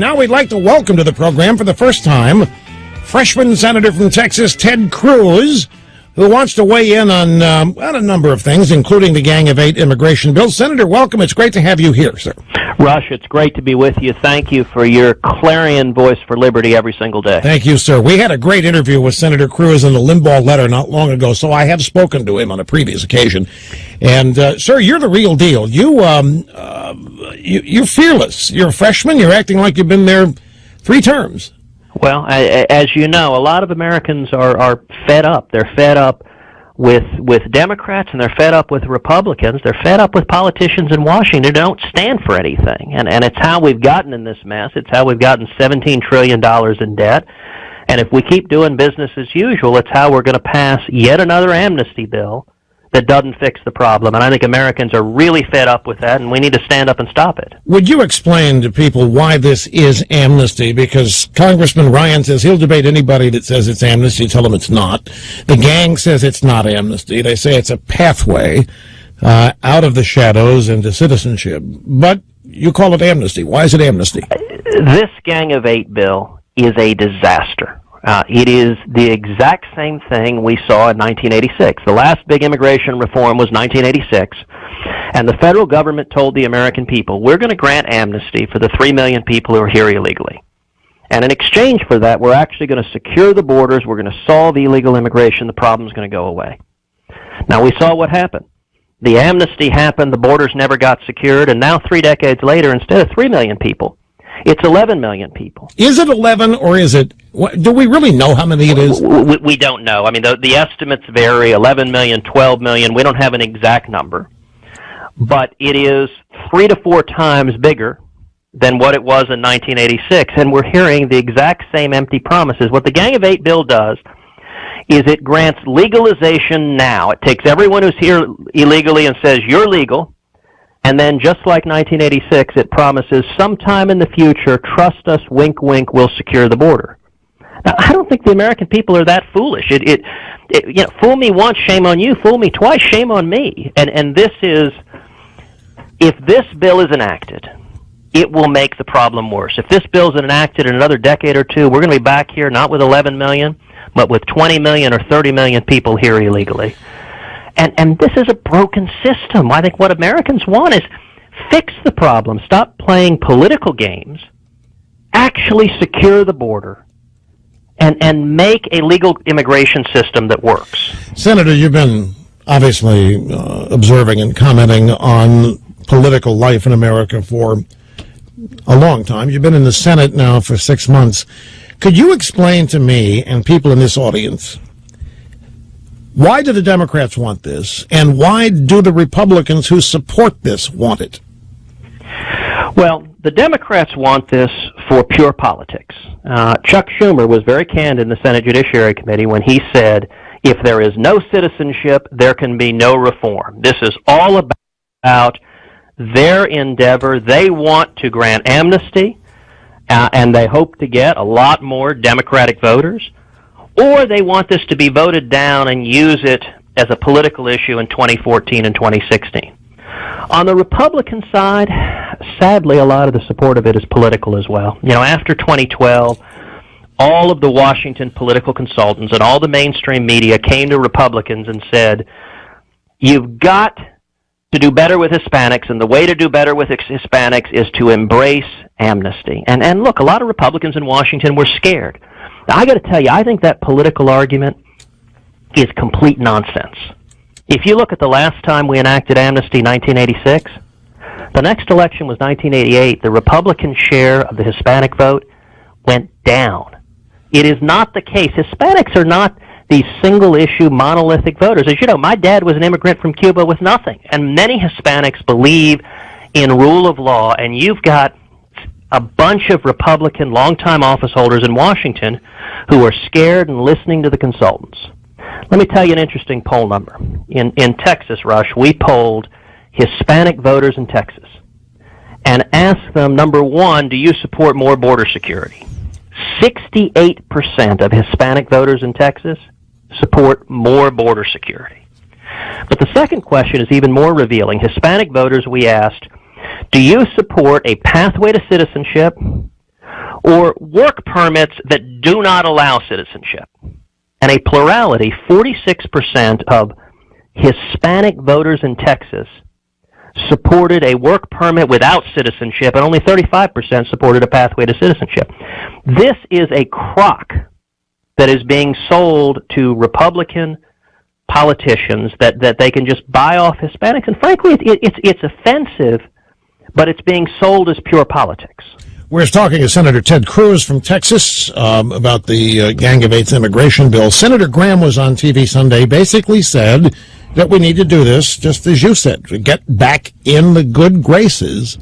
now we'd like to welcome to the program for the first time freshman senator from Texas, Ted Cruz, who wants to weigh in on a number of things, including the Gang of Eight immigration bill. Senator, welcome. It's great to have you here, sir. Rush, it's great to be with you. Thank you for your clarion voice for liberty every single day. Thank you, sir. We had a great interview with Senator Cruz in the Limbaugh letter not long ago, so I have spoken to him on a previous occasion. And, sir, you're the real deal. You're fearless. You're a freshman. You're acting like you've been there 3 terms. Well, as you know, a lot of Americans are fed up. They're fed up with Democrats, and they're fed up with Republicans. They're fed up with politicians in Washington who don't stand for anything. And it's how we've gotten in this mess. It's how we've gotten $17 trillion in debt. And if we keep doing business as usual, it's how we're going to pass yet another amnesty bill that doesn't fix the problem. And I think Americans are really fed up with that, and we need to stand up and stop it. Would you explain to people why this is amnesty? Because Congressman Ryan says he'll debate anybody that says it's amnesty, tell them it's not. The gang says it's not amnesty. They say it's a pathway out of the shadows into citizenship. But you call it amnesty. Why is it amnesty? This Gang of Eight bill is a disaster. It is the exact same thing we saw in 1986. The last big immigration reform was 1986, and the federal government told the American people, we're going to grant amnesty for the 3 million people who are here illegally. And in exchange for that, we're actually going to secure the borders, we're going to solve illegal immigration, the problem's going to go away. Now, we saw what happened. The amnesty happened, the borders never got secured, and now 3 decades later, instead of 3 million people, it's 11 million people. Is it 11 or is it, do we really know how many it is? We don't know. I mean, the estimates vary, 11 million, 12 million. We don't have an exact number. But it is 3 to 4 times bigger than what it was in 1986. And we're hearing the exact same empty promises. What the Gang of Eight bill does is it grants legalization now. It takes everyone who's here illegally and says, you're legal. And then, just like 1986, it promises sometime in the future, trust us, wink, wink, we'll secure the border. Now, I don't think the American people are that foolish. Fool me once, shame on you. Fool me twice, shame on me. And this is, if this bill is enacted, it will make the problem worse. If this bill is enacted in another decade or two, we're going to be back here not with 11 million, but with 20 million or 30 million people here illegally. And this is a broken system. I think what Americans want is fix the problem, stop playing political games, actually secure the border, and make a legal immigration system that works. Senator, you've been obviously observing and commenting on political life in America for a long time. You've been in the Senate now for 6 months. Could you explain to me and people in this audience, why do the Democrats want this, and why do the Republicans who support this want it? Well, the Democrats want this for pure politics. Chuck Schumer was very candid in the Senate Judiciary Committee when he said, if there is no citizenship, there can be no reform. This is all about their endeavor. They want to grant amnesty, and they hope to get a lot more Democratic voters. Or they want this to be voted down and use it as a political issue in 2014 and 2016. On the Republican side, sadly, a lot of the support of it is political as well. You know, after 2012, all of the Washington political consultants and all the mainstream media came to Republicans and said, you've got to do better with Hispanics, and the way to do better with Hispanics is to embrace amnesty. And look, a lot of Republicans in Washington were scared. Now, I got to tell you, I think that political argument is complete nonsense. If you look at the last time we enacted amnesty, 1986, the next election was 1988. The Republican share of the Hispanic vote went down. It is not the case. Hispanics are not these single-issue, monolithic voters. As you know, my dad was an immigrant from Cuba with nothing, and many Hispanics believe in rule of law, and you've got a bunch of Republican longtime office holders in Washington who are scared and listening to the consultants. Let me tell you an interesting poll number. In Texas, Rush, we polled Hispanic voters in Texas and asked them, number one, do you support more border security? 68% of Hispanic voters in Texas support more border security. But the second question is even more revealing. Hispanic voters, we asked, do you support a pathway to citizenship or work permits that do not allow citizenship. And a plurality, 46% of Hispanic voters in Texas supported a work permit without citizenship, and only 35% supported a pathway to citizenship. This is a crock that is being sold to Republican politicians that they can just buy off Hispanics. And frankly, it's offensive, but it's being sold as pure politics. We're talking to Senator Ted Cruz from Texas about the Gang of Eights immigration bill. Senator Graham was on TV Sunday, basically said that we need to do this, just as you said, to get back in the good graces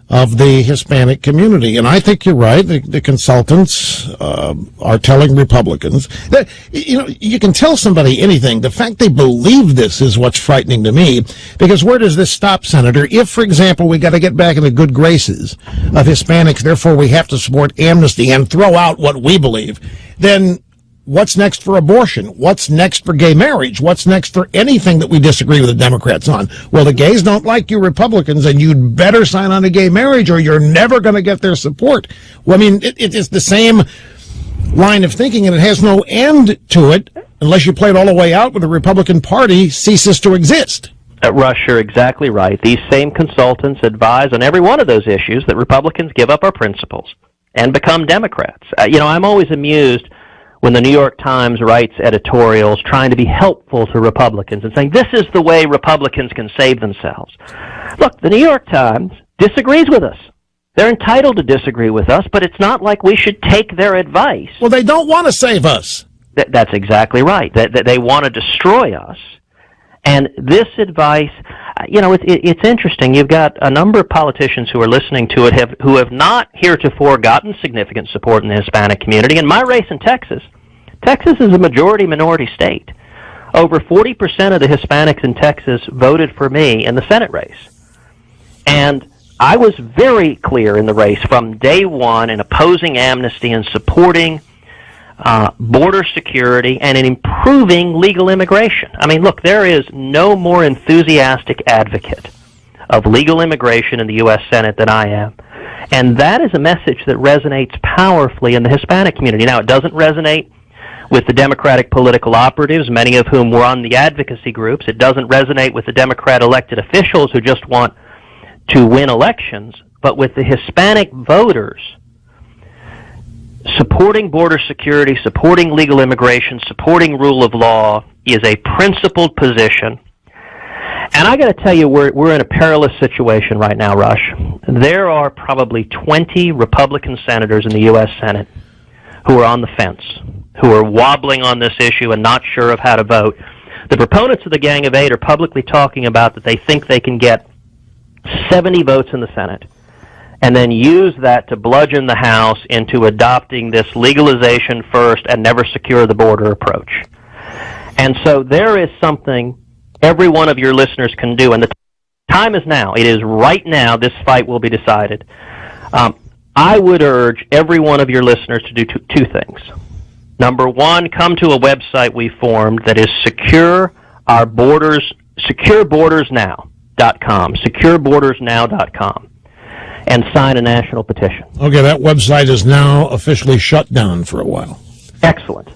of the Hispanic community. And I think you're right. The consultants are telling Republicans that, you can tell somebody anything. The fact they believe this is what's frightening to me, because where does this stop, Senator? If, for example, we got to get back in the good graces of Hispanics, therefore we have to support amnesty and throw out what we believe, then what's next for abortion? What's next for gay marriage? What's next for anything that we disagree with the Democrats on? Well, the gays don't like you Republicans, and you'd better sign on to gay marriage or you're never going to get their support. Well, I mean, it is the same line of thinking, and it has no end to it unless you play it all the way out where the Republican Party ceases to exist. Rush, you're exactly right. These same consultants advise on every one of those issues that Republicans give up our principles and become Democrats. I'm always amused when the New York Times writes editorials trying to be helpful to Republicans and saying, this is the way Republicans can save themselves. Look, the New York Times disagrees with us. They're entitled to disagree with us, but it's not like we should take their advice. Well, they don't want to save us. That's exactly right. That they want to destroy us. And this advice, it's interesting. You've got a number of politicians who are listening to it who have not heretofore gotten significant support in the Hispanic community. In my race in Texas is a majority-minority state. Over 40% of the Hispanics in Texas voted for me in the Senate race. And I was very clear in the race from day one in opposing amnesty and supporting border security and in improving legal immigration. I mean, look, there is no more enthusiastic advocate of legal immigration in the U.S. Senate than I am. And that is a message that resonates powerfully in the Hispanic community. Now, it doesn't resonate with the Democratic political operatives, many of whom were on the advocacy groups. It doesn't resonate with the Democrat elected officials who just want to win elections. But with the Hispanic voters, supporting border security, supporting legal immigration, supporting rule of law is a principled position. And I got to tell you, we're in a perilous situation right now, Rush. There are probably 20 Republican senators in the U.S. Senate who are on the fence, who are wobbling on this issue and not sure of how to vote. The proponents of the Gang of Eight are publicly talking about that they think they can get 70 votes in the Senate and then use that to bludgeon the House into adopting this legalization first and never secure the border approach. And so there is something every one of your listeners can do, and the time is now. It is right now this fight will be decided. I would urge every one of your listeners to do two things. Number one, come to a website we formed that is securebordersnow.com, securebordersnow.com, and sign a national petition. Okay, that website is now officially shut down for a while. Excellent.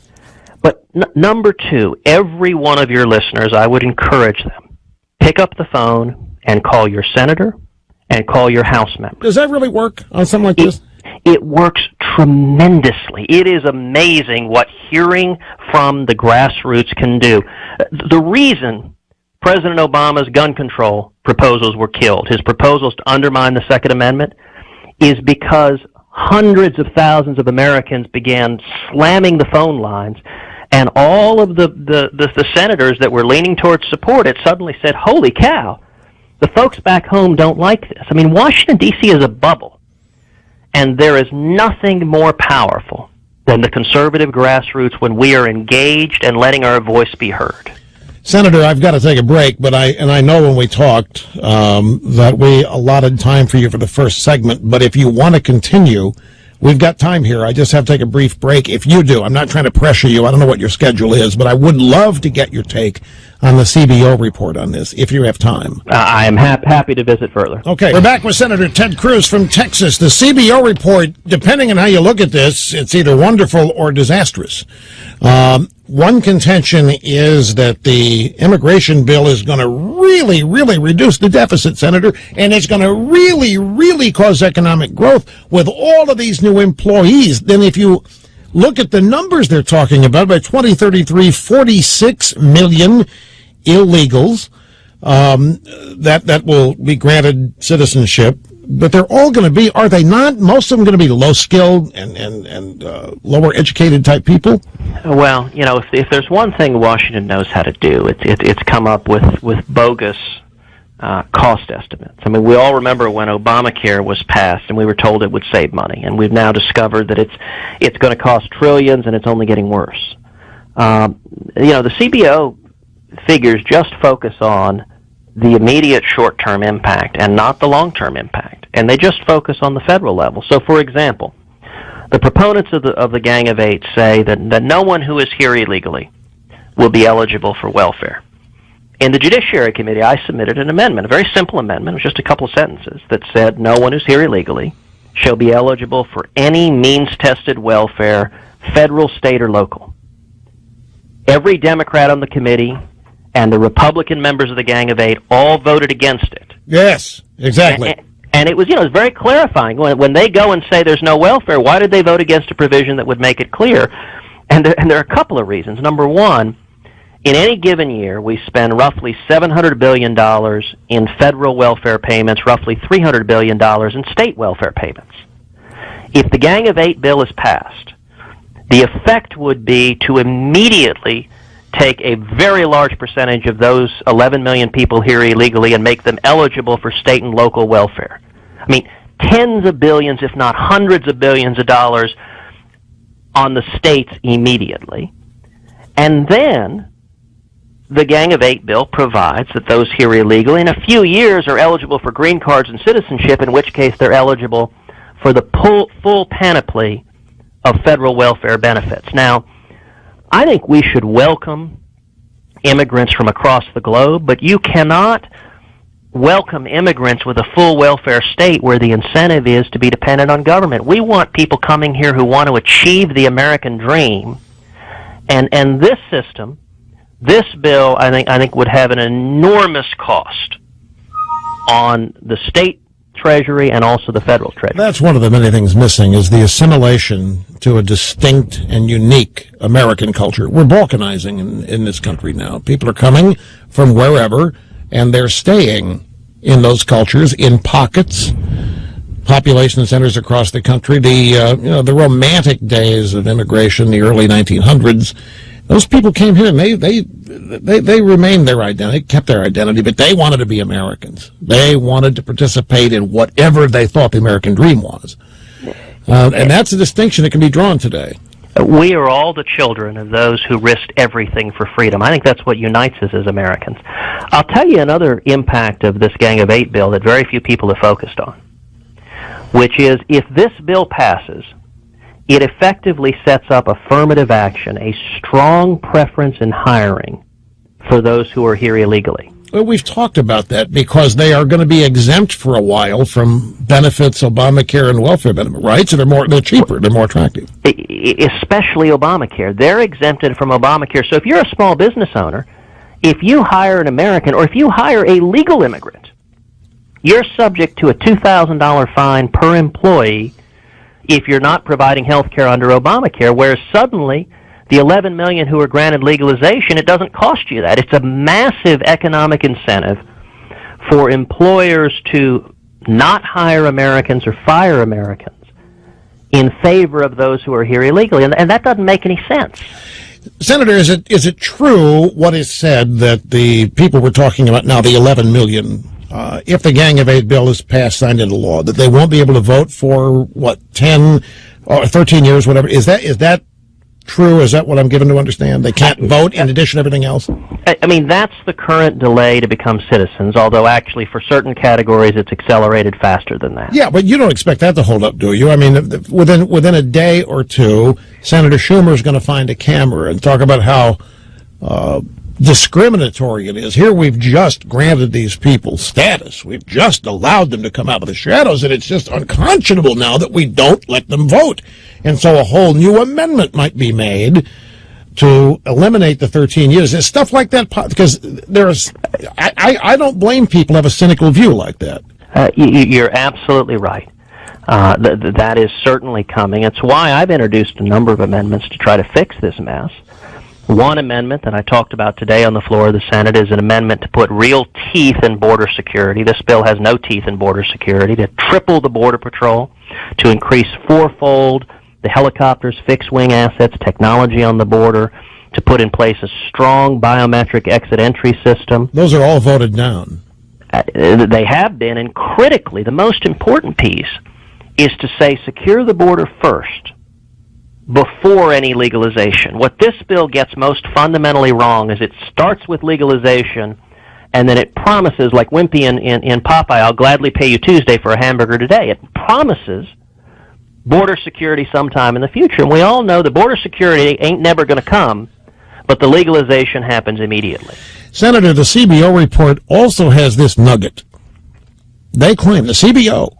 But number two, every one of your listeners, I would encourage them, pick up the phone and call your senator and call your House member. Does that really work on something like this? It works tremendously. It is amazing what hearing from the grassroots can do. The reason President Obama's gun control proposals were killed, his proposals to undermine the Second Amendment, is because hundreds of thousands of Americans began slamming the phone lines, and all of the senators that were leaning towards support it suddenly said, holy cow, the folks back home don't like this. I mean, Washington, D.C. is a bubble, and there is nothing more powerful than the conservative grassroots when we are engaged and letting our voice be heard. Senator, I've got to take a break, but I know when we talked that we allotted time for you for the first segment, but if you want to continue, we've got time here. I just have to take a brief break. If you do, I'm not trying to pressure you. I don't know what your schedule is, but I would love to get your take on the CBO report on this, if you have time. I am happy to visit further. Okay, we're back with Senator Ted Cruz from Texas. The CBO report, depending on how you look at this, it's either wonderful or disastrous. One contention is that the immigration bill is going to really, really reduce the deficit, Senator, and it's going to really, really cause economic growth with all of these new employees. Then if you look at the numbers they're talking about, by 2033, 46 million illegals that will be granted citizenship. But they're all going to be, are they not? Most of them going to be low-skilled and lower-educated type people? Well, you know, if there's one thing Washington knows how to do, it's come up with bogus cost estimates. I mean, we all remember when Obamacare was passed and we were told it would save money, and we've now discovered that it's going to cost trillions and it's only getting worse. You know, the CBO figures just focus on the immediate short-term impact and not the long-term impact, and they just focus on the federal level. So, for example, the proponents of the Gang of Eight say that no one who is here illegally will be eligible for welfare. In the Judiciary Committee, I submitted an amendment, a very simple amendment, it was just a couple of sentences, that said no one who's here illegally shall be eligible for any means-tested welfare, federal, state, or local. Every Democrat on the committee and the Republican members of the Gang of Eight all voted against it. Yes, exactly. And it was, you know, it's very clarifying. When they go and say there's no welfare, why did they vote against a provision that would make it clear? And there are a couple of reasons. Number one, in any given year, we spend roughly $700 billion in federal welfare payments, roughly $300 billion in state welfare payments. If the Gang of Eight bill is passed, the effect would be to immediately take a very large percentage of those 11 million people here illegally and make them eligible for state and local welfare. I mean, tens of billions, if not hundreds of billions of dollars on the states immediately. And then the Gang of Eight bill provides that those here illegally in a few years are eligible for green cards and citizenship, in which case they're eligible for the full panoply of federal welfare benefits. Now, I think we should welcome immigrants from across the globe, but you cannot welcome immigrants with a full welfare state where the incentive is to be dependent on government. We want people coming here who want to achieve the American dream, and this system, this bill, I think would have an enormous cost on the state Treasury and also the federal Treasury. That's one of the many things missing, is the assimilation to a distinct and unique American culture. We're balkanizing in this country now. People are coming from wherever, and they're staying in those cultures in pockets, population centers across the country. The romantic days of immigration, the early 1900s, those people came here and they remained their identity, kept their identity, but they wanted to be Americans. They wanted to participate in whatever they thought the American dream was. And that's a distinction that can be drawn today. We are all the children of those who risked everything for freedom. I think that's what unites us as Americans. I'll tell you another impact of this Gang of Eight bill that very few people have focused on, which is if this bill passes, it effectively sets up affirmative action, a strong preference in hiring for those who are here illegally. Well, we've talked about that because they are going to be exempt for a while from benefits, Obamacare, and welfare benefits, right? So they're cheaper, they're more attractive. Especially Obamacare. They're exempted from Obamacare. So if you're a small business owner, if you hire an American or if you hire a legal immigrant, you're subject to a $2,000 fine per employee if you're not providing health care under Obamacare, whereas suddenly the 11 million who are granted legalization, it doesn't cost you that. It's a massive economic incentive for employers to not hire Americans or fire Americans in favor of those who are here illegally, and that doesn't make any sense. Senator, is it true what is said that the people we're talking about now, the 11 million, if the Gang of Eight bill is passed, signed into law, that they won't be able to vote for, 10 or 13 years, whatever? Is that true? Is that what I'm given to understand? They can't vote in addition to everything else? I mean, that's the current delay to become citizens, although actually for certain categories it's accelerated faster than that. Yeah, but you don't expect that to hold up, do you? I mean, within a day or two, Senator Schumer is going to find a camera and talk about how discriminatory it is. Here we've just granted these people status. We've just allowed them to come out of the shadows, and it's just unconscionable now that we don't let them vote. And so a whole new amendment might be made to eliminate the 13 years. It's stuff like that, because I don't blame people who have a cynical view like that. You're absolutely right. That is certainly coming. It's why I've introduced a number of amendments to try to fix this mess. One amendment that I talked about today on the floor of the Senate is an amendment to put real teeth in border security. This bill has no teeth in border security, to triple the Border Patrol, to increase fourfold the helicopters, fixed-wing assets, technology on the border, to put in place a strong biometric exit-entry system. Those are all voted down. They have been, and critically, the most important piece is to say secure the border first, before any legalization. What this bill gets most fundamentally wrong is it starts with legalization, and then it promises, like Wimpy in Popeye, I'll gladly pay you Tuesday for a hamburger today. It promises border security sometime in the future. And we all know the border security ain't never going to come, but the legalization happens immediately. Senator, the CBO report also has this nugget. They claim, the CBO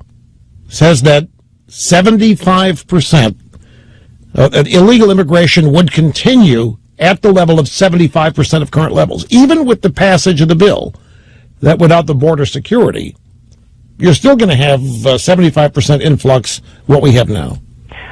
says that 75% illegal immigration would continue at the level of 75% of current levels. Even with the passage of the bill, that without the border security, you're still going to have 75% influx, what we have now.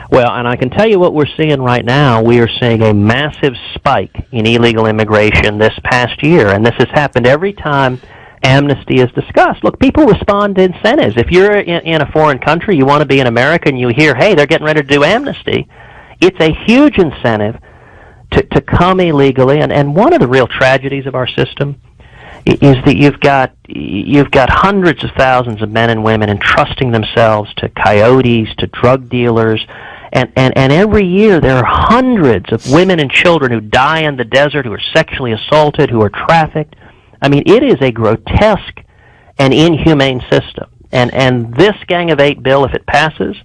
Well, and I can tell you what we're seeing right now. We are seeing a massive spike in illegal immigration this past year, and this has happened every time amnesty is discussed. Look, people respond to incentives. If you're in a foreign country, you want to be in America, and you hear, hey, they're getting ready to do amnesty, it's a huge incentive to come illegally. And one of the real tragedies of our system is that you've got hundreds of thousands of men and women entrusting themselves to coyotes, to drug dealers, and every year there are hundreds of women and children who die in the desert, who are sexually assaulted, who are trafficked. I mean, it is a grotesque and inhumane system. And this Gang of Eight bill, if it passes,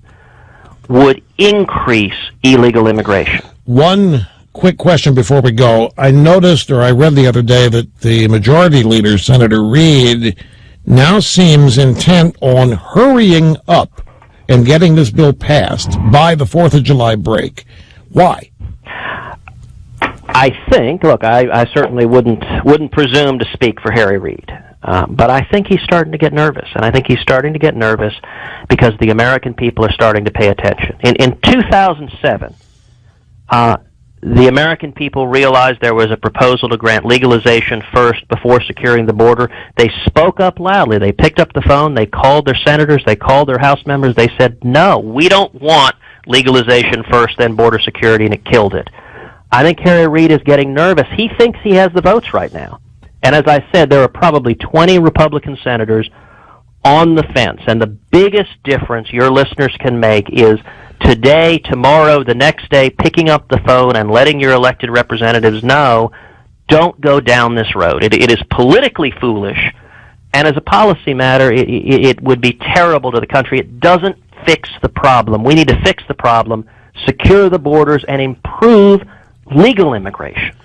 would increase illegal immigration. One quick question before we go. I noticed, or I read the other day, that the majority leader, Senator Reid, now seems intent on hurrying up and getting this bill passed by the 4th of July break. Why? I think, look, I certainly wouldn't presume to speak for Harry Reid, but I think he's starting to get nervous, and I think he's starting to get nervous because the American people are starting to pay attention. In 2007, the American people realized there was a proposal to grant legalization first before securing the border. They spoke up loudly. They picked up the phone. They called their senators. They called their House members. They said, no, we don't want legalization first, then border security, and it killed it. I think Harry Reid is getting nervous. He thinks he has the votes right now. And as I said, there are probably 20 Republican senators on the fence. And the biggest difference your listeners can make is today, tomorrow, the next day, picking up the phone and letting your elected representatives know, don't go down this road. It is politically foolish, and as a policy matter, it would be terrible to the country. It doesn't fix the problem. We need to fix the problem, secure the borders, and improve legal immigration.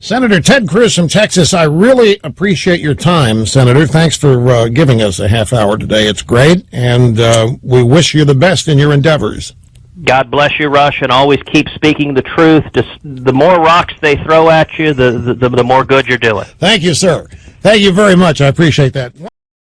Senator Ted Cruz from Texas, I really appreciate your time, Senator. Thanks for giving us a half hour today. It's great, and we wish you the best in your endeavors. God bless you, Rush, and always keep speaking the truth. Just the more rocks they throw at you, the more good you're doing. Thank you, sir. Thank you very much. I appreciate that.